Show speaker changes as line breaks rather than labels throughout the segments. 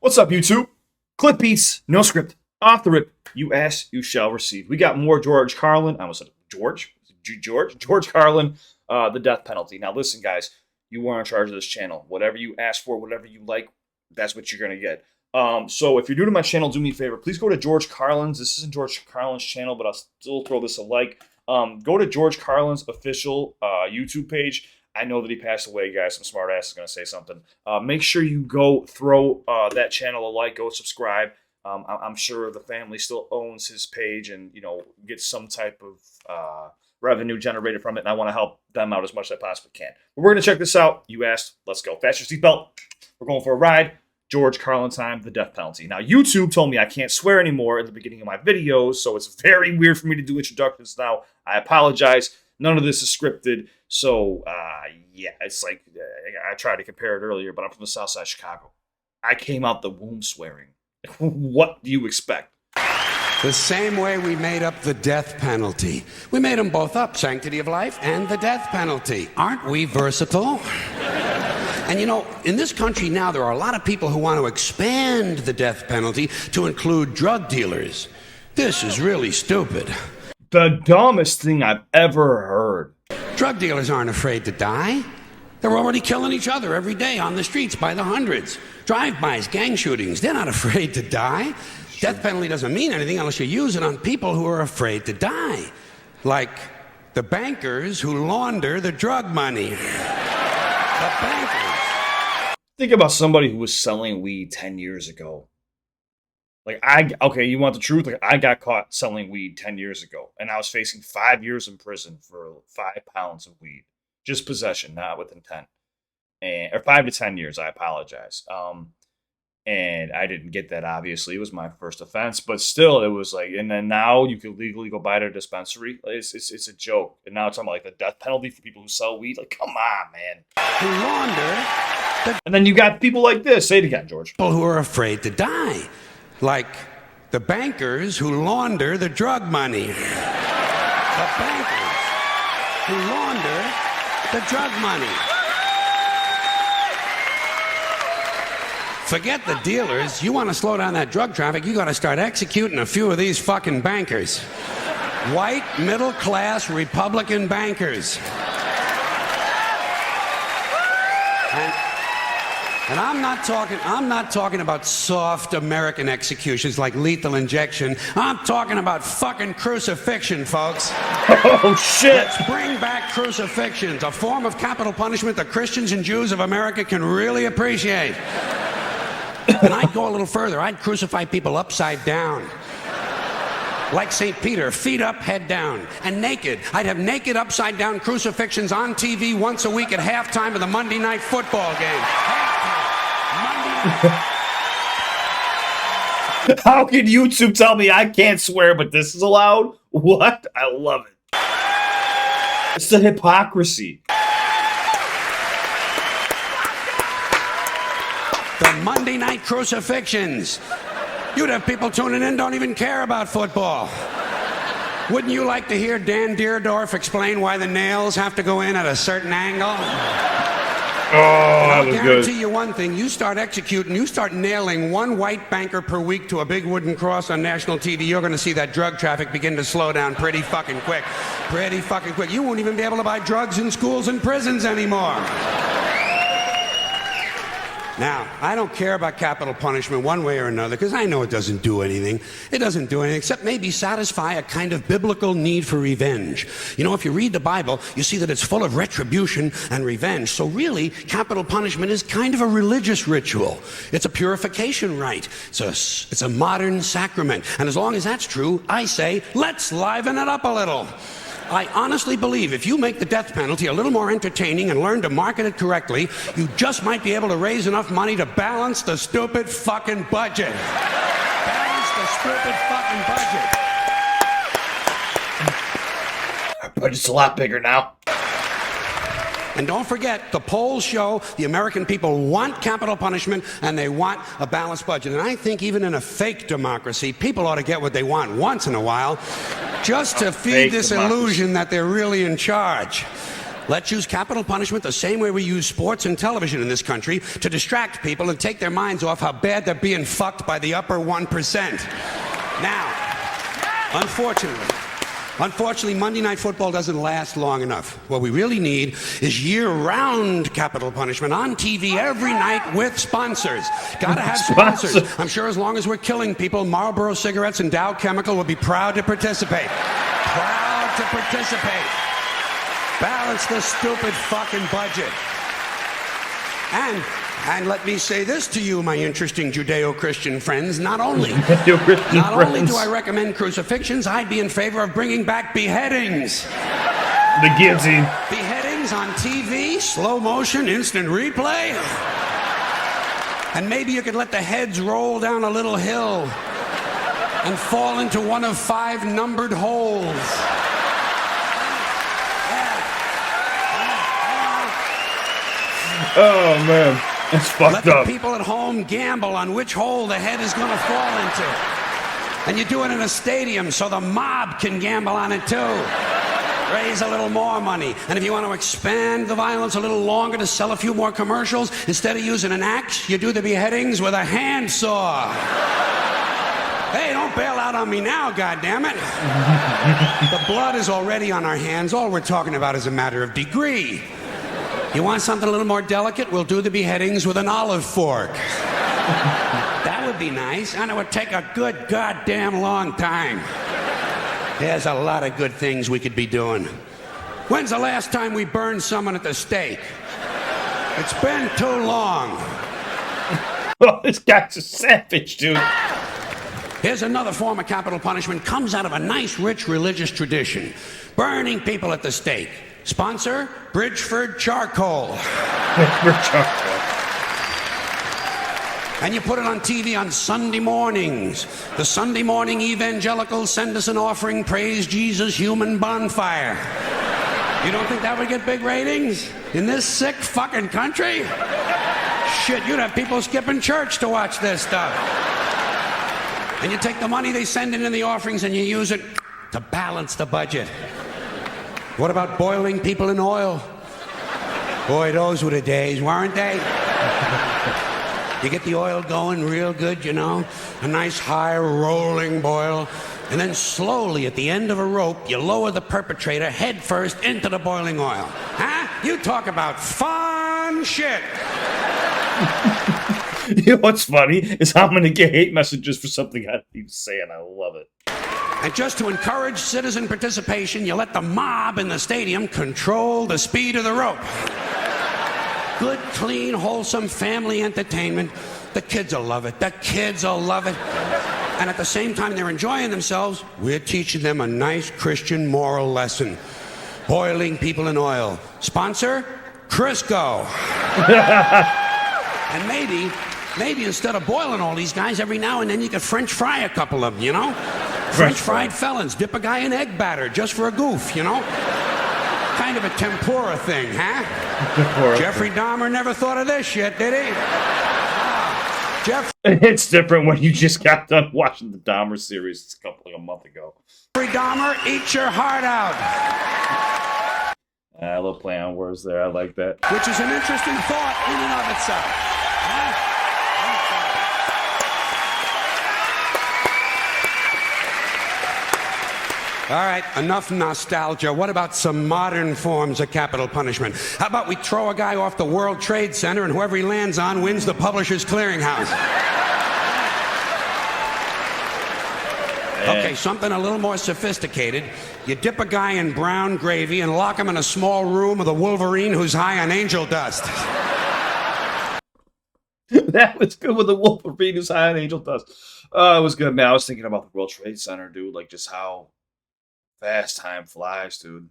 What's up, YouTube? CliffBeats, no script, off the rip. You ask, you shall receive. We got more George Carlin. I almost said George Carlin, the death penalty. Now, listen, guys, you are in charge of this channel. Whatever you ask for, whatever you like, that's what you're gonna get. So if you're new to my channel, do me a favor. Please go to George Carlin's. This isn't George Carlin's channel, but I'll still throw this a like. Go to George Carlin's official YouTube page. I know that he passed away, guys. Some smart ass is going to say something. Make sure you go throw that channel a like. Go subscribe. I'm sure the family still owns his page and, you know, gets some type of revenue generated from it. And I want to help them out as much as I possibly can. But we're going to check this out. You asked. Let's go. Fasten your seatbelt. We're going for a ride. George Carlin time, the death penalty. Now, YouTube told me I can't swear anymore at the beginning of my videos, so it's very weird for me to do introductions now. I apologize. None of this is scripted. So, yeah, it's like, I tried to compare it earlier, but I'm from the south side of Chicago. I came out the womb swearing. What do you expect?
The same way we made up the death penalty. We made them both up, sanctity of life and the death penalty. Aren't we versatile? And you know, in this country now, there are a lot of people who want to expand the death penalty to include drug dealers. This is really stupid.
The dumbest thing I've ever heard.
Drug dealers aren't afraid to die. They're already killing each other every day on the streets by the hundreds. Drive-bys, gang shootings, they're not afraid to die. Death penalty doesn't mean anything unless you use it on people who are afraid to die. Like the bankers who launder the drug money. The bankers.
Think about somebody who was selling weed 10 years ago. Okay, you want the truth? Like, I got caught selling weed 10 years ago, and I was facing 5 years in prison for 5 pounds of weed. Just possession, not with intent. Or 5 to 10 years, I apologize. And I didn't get that, obviously. It was my first offense, but still, it was like, and then now you can legally go buy it at a dispensary. It's a joke. And now it's talking about like the death penalty for people who sell weed. Like, come on, man.
Who launder.
And then you got people like this. Say it again, George.
People who are afraid to die. Like the bankers who launder the drug money. The bankers who launder the drug money. Forget the dealers. You want to slow down that drug traffic, you got to start executing a few of these fucking bankers. White, middle-class, Republican bankers. And I'm not talking about soft American executions like lethal injection. I'm talking about fucking crucifixion, folks.
Oh, shit.
Let's bring back crucifixions, a form of capital punishment that Christians and Jews of America can really appreciate. And I'd go a little further. I'd crucify people upside down. Like St. Peter, feet up, head down, and naked. I'd have naked upside down crucifixions on TV once a week at halftime of the Monday Night Football game.
How can YouTube tell me I can't swear, but this is allowed? What? I love it. It's the hypocrisy.
The Monday Night Crucifixions. You'd have people tuning in don't even care about football. Wouldn't you like to hear Dan Deerdorf explain why the nails have to go in at a certain angle?
Oh, that was good.
I'll guarantee you one thing. You start executing, you start nailing one white banker per week to a big wooden cross on national TV, you're going to see that drug traffic begin to slow down pretty fucking quick. Pretty fucking quick. You won't even be able to buy drugs in schools and prisons anymore. Now, I don't care about capital punishment one way or another because I know it doesn't do anything. It doesn't do anything except maybe satisfy a kind of biblical need for revenge. You know, if you read the Bible, you see that it's full of retribution and revenge. So really, capital punishment is kind of a religious ritual. It's a purification rite. It's a modern sacrament. And as long as that's true, I say, let's liven it up a little. I honestly believe if you make the death penalty a little more entertaining and learn to market it correctly, you just might be able to raise enough money to balance the stupid fucking budget. Balance the stupid fucking budget.
Our budget's a lot bigger now.
And don't forget, the polls show the American people want capital punishment and they want a balanced budget. And I think even in a fake democracy, people ought to get what they want once in a while just to feed this illusion that they're really in charge. Let's use capital punishment the same way we use sports and television in this country to distract people and take their minds off how bad they're being fucked by the upper 1%. Now, unfortunately, Monday Night Football doesn't last long enough. What we really need is year-round capital punishment on TV every night with sponsors. Gotta have sponsors. I'm sure as long as we're killing people, Marlboro Cigarettes and Dow Chemical will be proud to participate. Proud to participate. Balance the stupid fucking budget. And let me say this to you, my interesting Judeo-Christian friends. Not only do I recommend crucifixions, I'd be in favor of bringing back beheadings.
The guillotine.
Beheadings on TV, slow motion, instant replay. And maybe you could let the heads roll down a little hill and fall into one of 5 numbered holes.
Oh, man. It's fucked
Let
up.
the people at home gamble on which hole the head is going to fall into. And you do it in a stadium so the mob can gamble on it too. Raise a little more money. And if you want to expand the violence a little longer to sell a few more commercials, instead of using an axe, you do the beheadings with a handsaw. Hey, don't bail out on me now, goddammit. The blood is already on our hands. All we're talking about is a matter of degree. You want something a little more delicate? We'll do the beheadings with an olive fork. That would be nice, and it would take a good goddamn long time. There's a lot of good things we could be doing. When's the last time we burned someone at the stake? It's been too long.
Oh, this guy's a savage, dude.
Here's another form of capital punishment. Comes out of a nice, rich religious tradition. Burning people at the stake. Sponsor, Bridgeford Charcoal.
Bridgeford Charcoal.
And you put it on TV on Sunday mornings. The Sunday morning evangelicals send us an offering, praise Jesus, human bonfire. You don't think that would get big ratings? In this sick fucking country? Shit, you'd have people skipping church to watch this stuff. And you take the money they send in the offerings and you use it to balance the budget. What about boiling people in oil? Boy, those were the days, weren't they? You get the oil going real good, you know? A nice high rolling boil. And then slowly at the end of a rope, you lower the perpetrator head first into the boiling oil. Huh? You talk about fun shit.
You know what's funny is I'm going to get hate messages for something I didn't even say, and I love it.
And just to encourage citizen participation, you let the mob in the stadium control the speed of the rope. Good, clean, wholesome family entertainment. The kids will love it. The kids will love it. And at the same time they're enjoying themselves, we're teaching them a nice Christian moral lesson. Boiling people in oil. Sponsor, Crisco. And maybe instead of boiling all these guys, every now and then you could French fry a couple of them, you know? French fried felons, dip a guy in egg batter just for a goof, you know? Kind of a tempura thing, huh? Jeffrey Dahmer never thought of this shit, did he?
It's different when you just got done watching the Dahmer series a month ago.
Jeffrey Dahmer, eat your heart out.
A little play on words there. I like that.
Which is an interesting thought in and of itself. Huh? All right, enough nostalgia. What about some modern forms of capital punishment? How about we throw a guy off the World Trade Center and whoever he lands on wins the Publishers Clearinghouse? Okay, something a little more sophisticated. You dip a guy in brown gravy and lock him in a small room with a Wolverine who's high on angel dust.
That was good with the Wolverine who's high on angel dust. It was good, man. I was thinking about the World Trade Center, dude. Like, just how fast time flies, dude.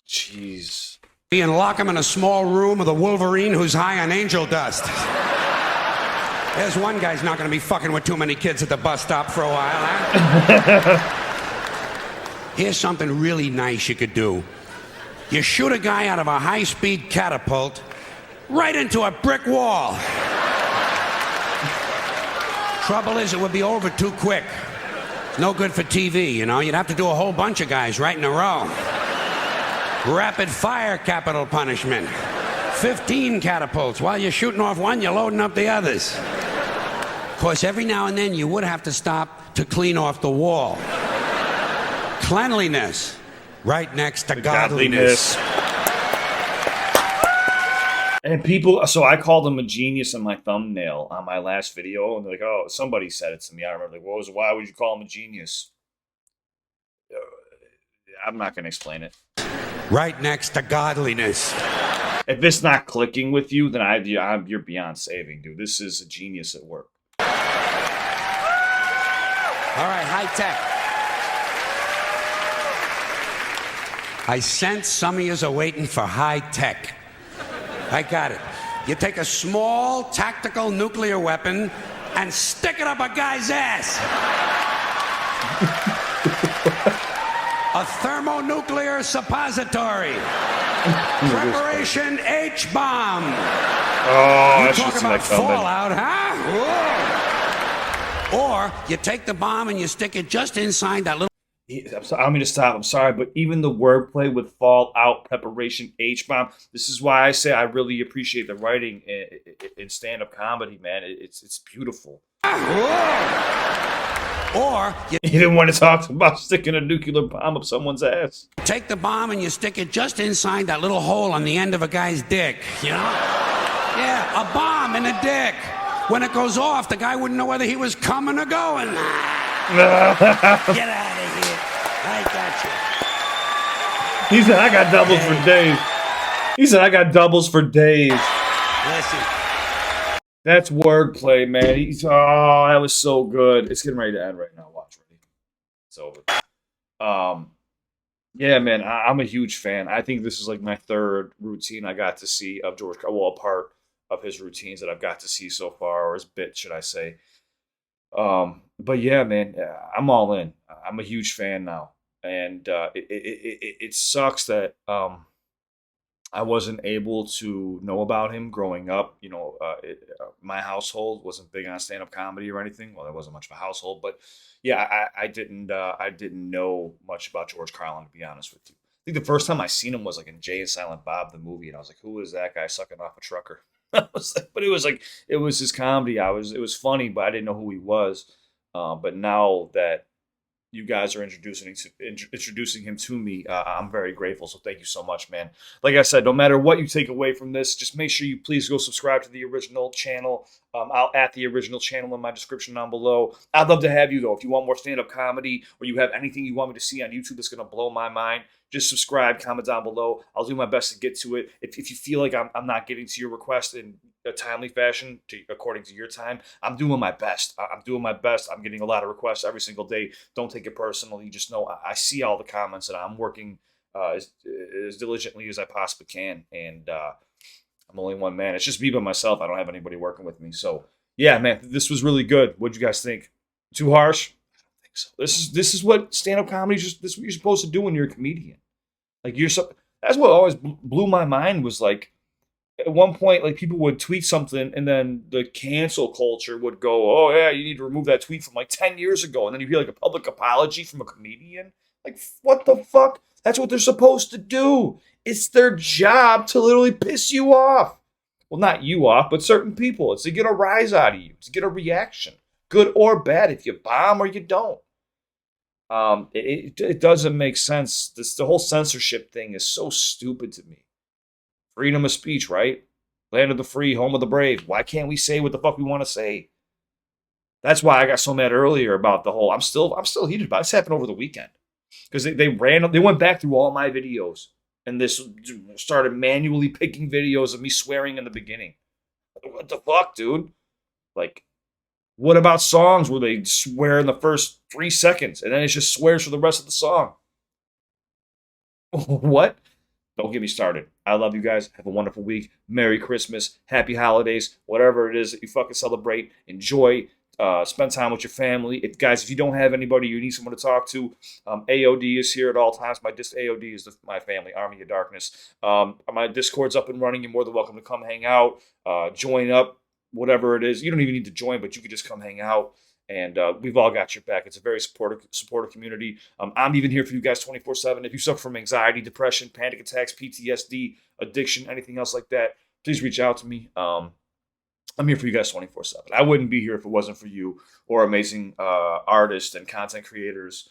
Jeez.
And lock him in a small room with a Wolverine who's high on angel dust. There's one guy's not going to be fucking with too many kids at the bus stop for a while, huh? Here's something really nice you could do. You shoot a guy out of a high-speed catapult right into a brick wall. Trouble is, it would be over too quick. It's no good for TV, you know? You'd have to do a whole bunch of guys right in a row. Rapid fire capital punishment. 15 catapults. While you're shooting off one, you're loading up the others. Of course, every now and then you would have to stop to clean off the wall. Cleanliness, right next to godliness.
And people, so I called him a genius in my thumbnail on my last video, and they're like, "Oh, somebody said it to me." I remember, like, why would you call him a genius? I'm not going to explain it.
Right next to godliness.
If it's not clicking with you, then you're beyond saving, dude. This is a genius at work.
All right, high tech. I sense some of yous are waiting for high tech. I got it. You take a small tactical nuclear weapon and stick it up a guy's ass. A thermonuclear suppository. Preparation H-bomb.
Oh,
you talk about fallout, huh? Or you take the bomb and you stick it just inside that little...
I'm sorry, I don't mean to stop. I'm sorry, but even the wordplay with Fallout, Preparation H-bomb. This is why I say I really appreciate the writing in stand-up comedy, man. It's beautiful.
Or
you didn't want to talk about sticking a nuclear bomb up someone's ass.
Take the bomb and you stick it just inside that little hole on the end of a guy's dick. You know? Yeah, a bomb in a dick. When it goes off, the guy wouldn't know whether he was coming or going. Get out of here. I got you.
He said, I got doubles for days. He said, I got doubles for days.
Listen.
That's wordplay, man. That was so good. It's getting ready to end right now. Watch, ready? It's over. Yeah, man, I'm a huge fan. I think this is like my third routine I got to see of George. Well, a part of his routines that I've got to see so far, or his bit, should I say. But yeah, man, I'm all in. I'm a huge fan now. And it sucks that I wasn't able to know about him growing up. You know, my household wasn't big on stand-up comedy or anything. Well, there wasn't much of a household, but yeah, I didn't know much about George Carlin, to be honest with you. I think the first time I seen him was like in Jay and Silent Bob the movie, and I was like, "Who is that guy sucking off a trucker?" But it was his comedy. It was funny, but I didn't know who he was. But now that you guys are introducing him to me, I'm very grateful. So thank you so much, man. Like I said, no matter what you take away from this, just make sure you please go subscribe to the original channel. I'll add the original channel in my description down below. I'd love to have you, though. If you want more stand-up comedy or you have anything you want me to see on YouTube that's going to blow my mind, just subscribe, comment down below. I'll do my best to get to it. If you feel like I'm not getting to your request in a timely fashion, according to your time, I'm doing my best. I'm doing my best. I'm getting a lot of requests every single day. Don't take it personally. Just know I see all the comments, and I'm working as diligently as I possibly can. And I'm only one man. It's just me by myself. I don't have anybody working with me. So yeah, man, this was really good. What'd you guys think? Too harsh? I don't think so. This is what stand-up comedy is. This is what you're supposed to do when you're a comedian. Like that's what always blew my mind was like, at one point, like people would tweet something and then the cancel culture would go, "Oh yeah, you need to remove that tweet from like 10 years ago." And then you hear like a public apology from a comedian. Like, what the fuck? That's what they're supposed to do. It's their job to literally piss you off. Well, not you off, but certain people. It's to get a rise out of you, to get a reaction, good or bad, if you bomb or you don't. It doesn't make sense. The whole censorship thing is so stupid to me. Freedom of speech, right? Land of the free, home of the brave. Why can't we say what the fuck we want to say? That's why I got so mad earlier about the whole. I'm still heated about it. This happened over the weekend because they went back through all my videos and this started manually picking videos of me swearing in the beginning. What the fuck, dude? Like, what about songs where they swear in the first 3 seconds and then it just swears for the rest of the song? What? Don't get me started. I love you guys. Have a wonderful week. Merry Christmas. Happy holidays. Whatever it is that you fucking celebrate. Enjoy. Spend time with your family. If you don't have anybody, you need someone to talk to. AOD is here at all times. AOD is my family, Army of Darkness. My Discord's up and running. You're more than welcome to come hang out. Join up. Whatever it is. You don't even need to join, but you can just come hang out. And we've all got your back. It's a very supportive community. I'm even here for you guys 24/7. If you suffer from anxiety, depression, panic attacks, PTSD, addiction, anything else like that, please reach out to me. I'm here for you guys 24/7. I wouldn't be here if it wasn't for you or amazing artists and content creators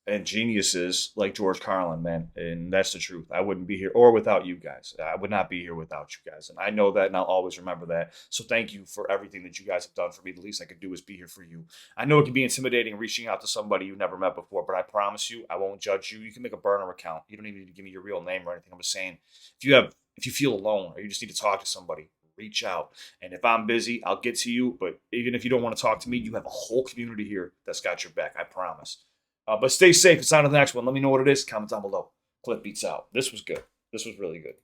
and geniuses like George Carlin, man. And that's the truth. I wouldn't be here or without you guys. I would not be here without you guys. And I know that and I'll always remember that. So thank you for everything that you guys have done for me. The least I could do is be here for you. I know it can be intimidating reaching out to somebody you've never met before, but I promise you, I won't judge you. You can make a burner account. You don't even need to give me your real name or anything. I'm just saying, if you feel alone or you just need to talk to somebody, reach out. And if I'm busy, I'll get to you. But even if you don't want to talk to me, you have a whole community here that's got your back. I promise. But stay safe. It's on to the next one. Let me know what it is. Comment down below. CliffBeats out. This was good. This was really good.